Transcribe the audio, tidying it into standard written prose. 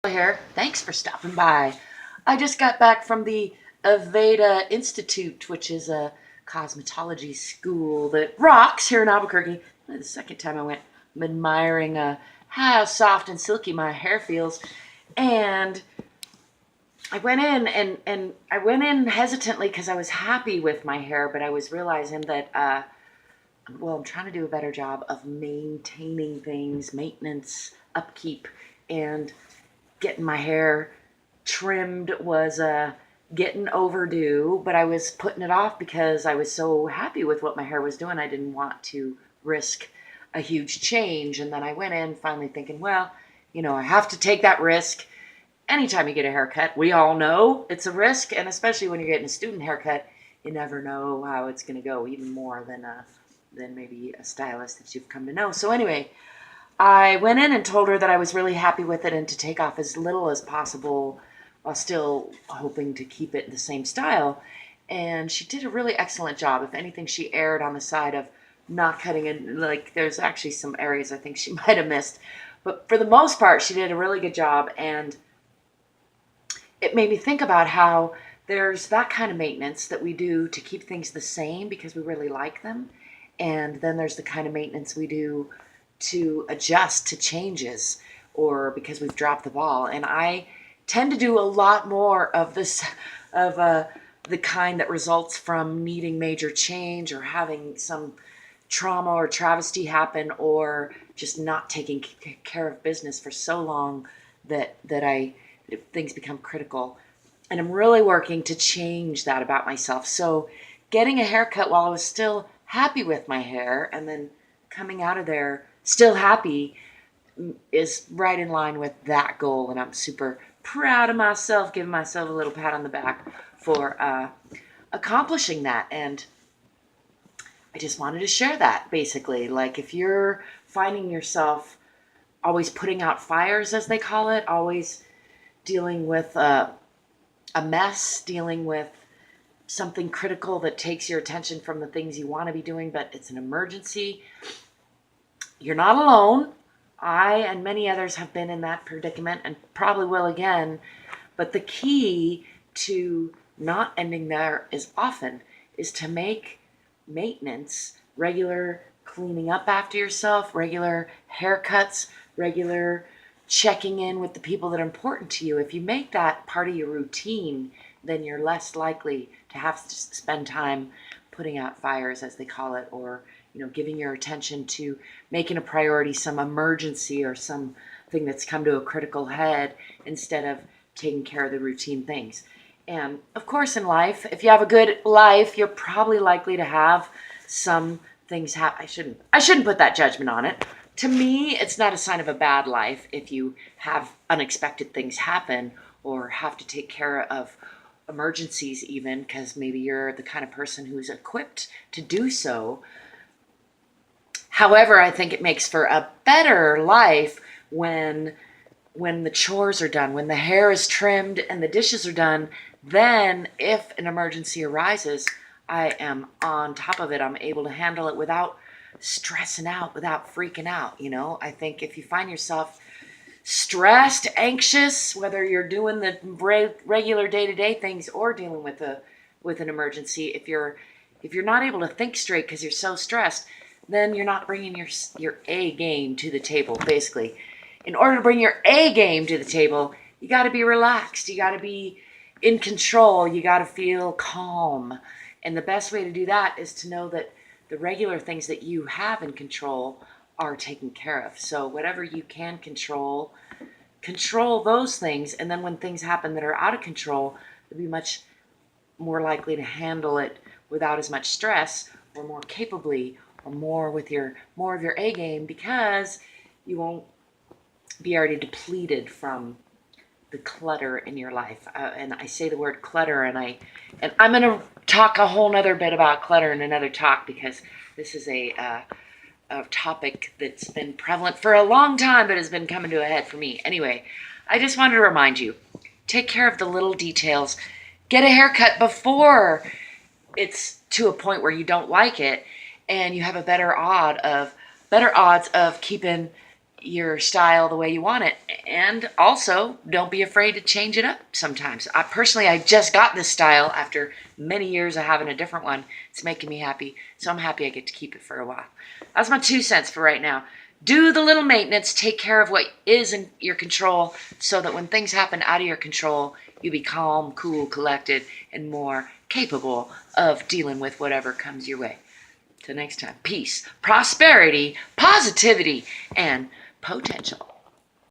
Here. Thanks for stopping by. I just got back from the Aveda Institute, which is a cosmetology school that rocks here in Albuquerque. The second time I went, I'm admiring how soft and silky my hair feels. And I went in and I went in hesitantly because I was happy with my hair, but I was realizing that I'm trying to do a better job of maintaining things, maintenance, upkeep, and getting my hair trimmed was getting overdue, but I was putting it off because I was so happy with what my hair was doing. I didn't want to risk a huge change. And then I went in finally thinking, well, I have to take that risk. Anytime you get a haircut, we all know it's a risk. And especially when you're getting a student haircut, you never know how it's going to go, even more than maybe a stylist that you've come to know. So anyway, I went in and told her that I was really happy with it and to take off as little as possible while still hoping to keep it the same style. And she did a really excellent job. If anything, she erred on the side of not cutting in. Like, there's actually some areas I think she might have missed. But for the most part, she did a really good job. And it made me think about how there's that kind of maintenance that we do to keep things the same because we really like them. And then there's the kind of maintenance we do to adjust to changes or because we've dropped the ball. And I tend to do a lot more of this, of the kind that results from needing major change or having some trauma or travesty happen or just not taking care of business for so long that things become critical. And I'm really working to change that about myself. So getting a haircut while I was still happy with my hair and then coming out of there still happy is right in line with that goal. And I'm super proud of myself, giving myself a little pat on the back for accomplishing that. And I just wanted to share that, basically. Like, if you're finding yourself always putting out fires, as they call it, always dealing with a mess, dealing with something critical that takes your attention from the things you want to be doing, but it's an emergency, you're not alone. I and many others have been in that predicament and probably will again. But the key to not ending there as often is to make maintenance, regular cleaning up after yourself, regular haircuts, regular checking in with the people that are important to you. If you make that part of your routine, then you're less likely to have to spend time putting out fires, as they call it, or giving your attention to making a priority some emergency or something that's come to a critical head instead of taking care of the routine things. And of course, in life, if you have a good life, you're probably likely to have some things happen. I shouldn't put that judgment on it. To me, it's not a sign of a bad life if you have unexpected things happen or have to take care of emergencies even, because maybe you're the kind of person who's equipped to do so. However, I think it makes for a better life when the chores are done, when the hair is trimmed and the dishes are done. Then if an emergency arises, I am on top of it. I'm able to handle it without stressing out, without freaking out. I think if you find yourself stressed, anxious, whether you're doing the regular day-to-day things or dealing with an emergency, if you're not able to think straight because you're so stressed, then you're not bringing your A game to the table, basically. In order to bring your A game to the table, you got to be relaxed. You got to be in control. You got to feel calm. And the best way to do that is to know that the regular things that you have in control are taken care of. So whatever you can control those things. And then when things happen that are out of control, you'll be much more likely to handle it without as much stress or more capably or more of your A game, because you won't be already depleted from the clutter in your life. And I say the word clutter, and I'm going to talk a whole nother bit about clutter in another talk, because this is a topic that's been prevalent for a long time, but has been coming to a head for me. Anyway, I just wanted to remind you, take care of the little details. Get a haircut before it's to a point where you don't like it, and you have a better odds of keeping your style the way you want it. And also, don't be afraid to change it up sometimes. I just got this style after many years of having a different one. It's making me happy, so I'm happy I get to keep it for a while. That's my 2 cents for right now. Do the little maintenance, take care of what is in your control, so that when things happen out of your control, you be calm, cool, collected, and more capable of dealing with whatever comes your way. Till next time, peace, prosperity, positivity, and potential.